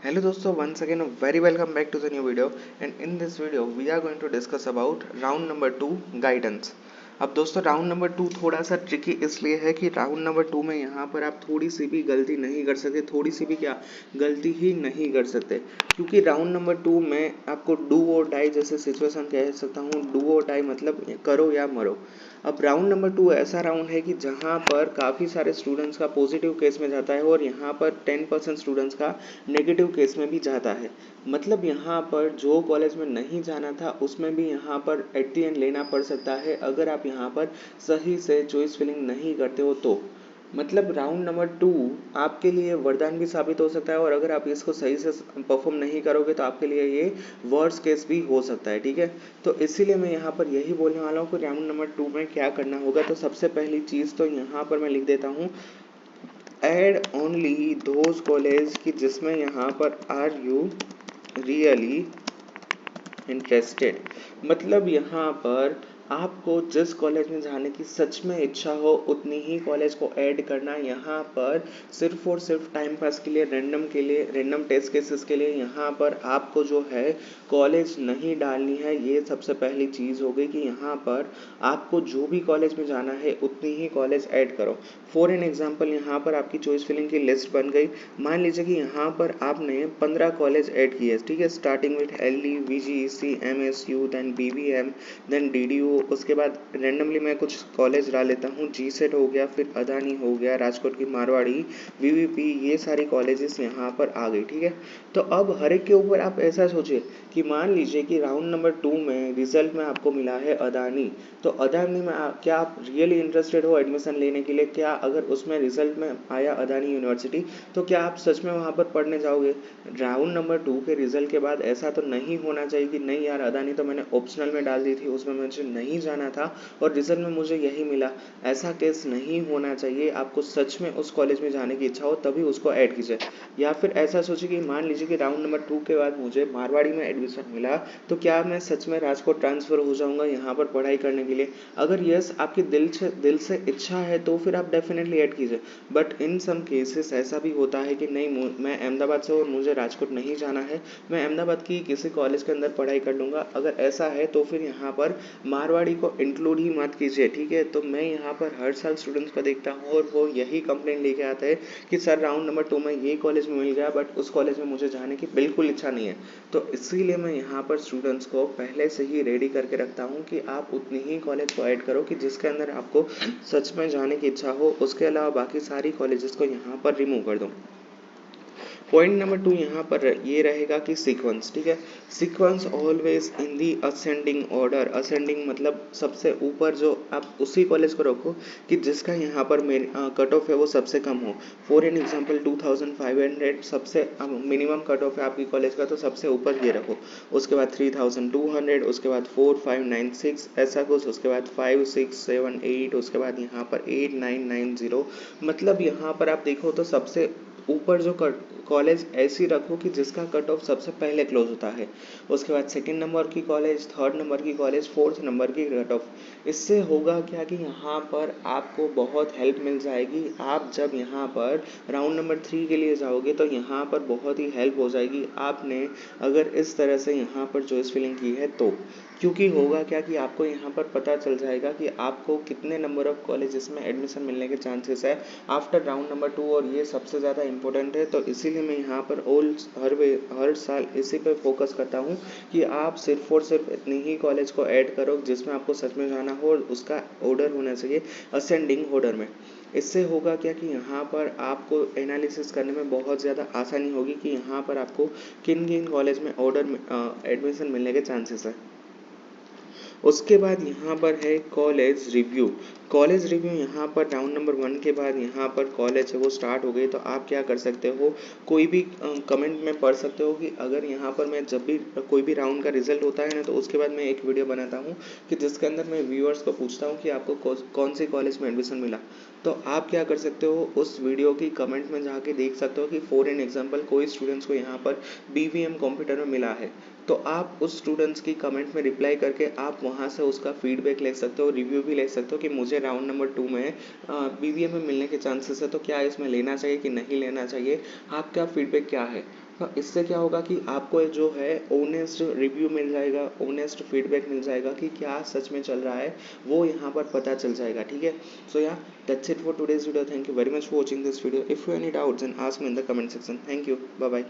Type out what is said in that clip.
Hello दोस्तों, once again a very welcome back to the new video, and in this video we are going to discuss about round number 2 guidance। अब दोस्तों round number 2 थोड़ा सा tricky इसलिए है कि round number 2 में यहाँ पर आप थोड़ी सी भी गलती नहीं कर सकते, थोड़ी सी भी क्या गलती ही नहीं कर सकते, क्योंकि राउंड नंबर 2 में आपको डू और डाई जैसे सिचुएशन कह सकता हूँ। डू और डाई मतलब करो या मरो। अब राउंड नंबर 2 ऐसा राउंड है कि जहाँ पर काफ़ी सारे स्टूडेंट्स का पॉजिटिव केस में जाता है और यहाँ पर 10% स्टूडेंट्स का नेगेटिव केस में भी जाता है। मतलब यहाँ पर जो कॉलेज में नहीं जाना था उसमें भी यहाँ पर एट दी एंड लेना पड़ सकता है, अगर आप यहाँ पर सही से चॉइस फिलिंग नहीं करते हो तो। मतलब राउंड नंबर 2 आपके लिए वरदान भी साबित हो सकता है, और अगर आप इसको सही से परफॉर्म नहीं करोगे तो आपके लिए ये वर्स्ट केस भी हो सकता है। ठीक है, तो इसीलिए मैं यहाँ पर यही बोलने वाला हूँ कि राउंड नंबर 2 में क्या करना होगा। तो सबसे पहली चीज़ तो यहाँ पर मैं लिख देता हूँ, एड ओनली दोज कॉलेज कि जिसमें यहाँ पर आर यू रियली इंटरेस्टेड। मतलब यहाँ पर आपको जिस कॉलेज में जाने की सच में इच्छा हो उतनी ही कॉलेज को ऐड करना। यहाँ पर सिर्फ और सिर्फ टाइम पास के लिए, रैंडम टेस्ट केसेस के लिए यहाँ पर आपको जो है कॉलेज नहीं डालनी है। ये सबसे पहली चीज़ हो गई कि यहाँ पर आपको जो भी कॉलेज में जाना है उतनी ही कॉलेज ऐड करो। फॉर एन एग्जाम्पल यहाँ पर आपकी चॉइस फिलिंग की लिस्ट बन गई। मान लीजिए कि यहाँ पर आपने 15 कॉलेज ऐड किए, ठीक है, starting with LD, VGEC, MSU, then BVM, then DDU। उसके बाद रेंडमली मैं कुछ कॉलेज डाल लेता हूँ। GSET हो गया, फिर अदानी हो गया, राजकोट की मारवाड़ी, VVP, ये सारी कॉलेजेस यहाँ पर आ गई। ठीक है, तो अब हर एक के ऊपर आप ऐसा सोचिए कि मान लीजिए कि राउंड नंबर 2 में रिजल्ट में आपको मिला है अदानी। तो अदानी में क्या आप रियली इंटरेस्टेड हो एडमिशन लेने के लिए? क्या अगर उसमें रिजल्ट में आया अदानी यूनिवर्सिटी तो क्या आप सच में वहाँ पर पढ़ने जाओगे? राउंड नंबर 2 के रिजल्ट के बाद ऐसा तो नहीं होना चाहिए कि नहीं यार, अदानी तो मैंने ऑप्शनल में डाल दी थी, उसमें मुझे नहीं जाना था और रिजल्ट में मुझे यही मिला। ऐसा केस नहीं होना चाहिए। आपको सच में उस कॉलेज में जाने की इच्छा हो तभी उसको ऐड कीजिए। या फिर ऐसा सोचिए कि मान लीजिए कि राउंड नंबर 2 के बाद मुझे मारवाड़ी में एडमिशन मिला, तो क्या मैं सच में राजकोट ट्रांसफ़र हो जाऊँगा यहाँ पर पढ़ाई करने के लिए? अगर यस आपकी दिल से इच्छा है तो फिर आप डेफिनेटली ऐड कीजिए। बट इन सम केसेस ऐसा भी होता है कि नहीं, मैं अहमदाबाद से और मुझे राजकोट नहीं जाना है, मैं अहमदाबाद की किसी कॉलेज के अंदर पढ़ाई कर लूँगा। अगर ऐसा है तो फिर यहाँ पर मारवाड़ी को इंक्लूड ही मत कीजिए। ठीक है, तो मैं यहाँ पर हर साल स्टूडेंट्स को देखता हूँ और वो यही कंप्लेंट लेके आते हैं कि सर राउंड नंबर 2 में ये कॉलेज में मिल गया बट उस कॉलेज में मुझे जाने की बिल्कुल इच्छा नहीं है। तो इसीलिए मैं यहाँ पर स्टूडेंट्स को पहले से ही रेडी करके रखता हूँ कि आप उतनी ही कॉलेज को ऐड करो कि जिसके अंदर आपको सच में जाने की इच्छा हो। उसके अलावा बाकी सारी कॉलेजेस को यहाँ पर रिमूव कर दो। पॉइंट नंबर 2 यहाँ पर ये रहेगा कि सीक्वेंस। ठीक है, sequence always in the ascending order. Ascending मतलब सबसे ऊपर जो आप उसी कॉलेज को रखो कि जिसका यहाँ पर कट ऑफ है वो सबसे कम हो। फॉर एन एग्जांपल 2500 सबसे मिनिमम कट ऑफ है आपकी कॉलेज का, तो सबसे ऊपर ये रखो। उसके बाद 3200, उसके बाद 4596 ऐसा कुछ, उसके बाद 5678, उसके बाद यहाँ पर 8990। मतलब यहाँ पर आप देखो तो सबसे ऊपर जो कॉलेज ऐसी रखो कि जिसका कट ऑफ सबसे पहले क्लोज होता है। उसके बाद सेकंड नंबर की कॉलेज, थर्ड नंबर की कॉलेज, फोर्थ नंबर की कट ऑफ। इससे होगा क्या कि यहाँ पर आपको बहुत हेल्प मिल जाएगी। आप जब यहाँ पर राउंड नंबर 3 के लिए जाओगे तो यहाँ पर बहुत ही हेल्प हो जाएगी आपने अगर इस तरह से यहाँ पर चॉइस फिलिंग की है तो। क्योंकि होगा क्या कि आपको यहाँ पर पता चल जाएगा कि आपको कितने नंबर ऑफ कॉलेजेस में एडमिशन मिलने के चांसेस है आफ्टर राउंड नंबर 2, और ये सबसे ज़्यादा इंपॉर्टेंट है। तो इसीलिए मैं यहाँ पर हर साल इसी पे फोकस करता हूँ कि आप सिर्फ और सिर्फ इतनी ही कॉलेज को ऐड करो जिसमें आपको सच में जाना हो, और उसका ऑर्डर होना चाहिए असेंडिंग ऑर्डर में। इससे होगा क्या कि यहाँ पर आपको एनालिसिस करने में बहुत ज़्यादा आसानी होगी कि यहाँ पर आपको किन किन कॉलेज में एडमिशन मिलने के चांसेस है। उसके बाद यहाँ पर है कॉलेज रिव्यू। कॉलेज रिव्यू यहाँ पर राउंड नंबर 1 के बाद यहाँ पर कॉलेज है वो स्टार्ट हो गई। तो आप क्या कर सकते हो, कोई भी कमेंट में पढ़ सकते हो कि अगर यहाँ पर मैं जब भी कोई भी राउंड का रिजल्ट होता है ना, तो उसके बाद मैं एक वीडियो बनाता हूँ कि जिसके अंदर मैं व्यूअर्स को पूछता हूँ कि आपको कौन सी कॉलेज में एडमिशन मिला। तो आप क्या कर सकते हो, उस वीडियो की कमेंट में जाके देख सकते हो कि फॉर एन एग्जांपल कोई स्टूडेंट्स को यहाँ पर BVM कंप्यूटर में मिला है, तो आप उस स्टूडेंट्स की कमेंट में रिप्लाई करके आप वहाँ से उसका फीडबैक ले सकते हो, रिव्यू भी ले सकते हो कि मुझे मुझे राउंड नंबर 2 में BBA में मिलने के चांसेस है, तो क्या इसमें लेना चाहिए कि नहीं लेना चाहिए, आपका फीडबैक क्या है। हाँ, इससे क्या होगा कि आपको जो है ऑनेस्ट रिव्यू मिल जाएगा, ऑनेस्ट फीडबैक मिल जाएगा कि क्या सच में चल रहा है, वो यहाँ पर पता चल जाएगा, ठीक है। सो या that's it for today's video. Thank you very much for watching this video. If you any doubts and ask me in the comment section. Thank you, bye bye.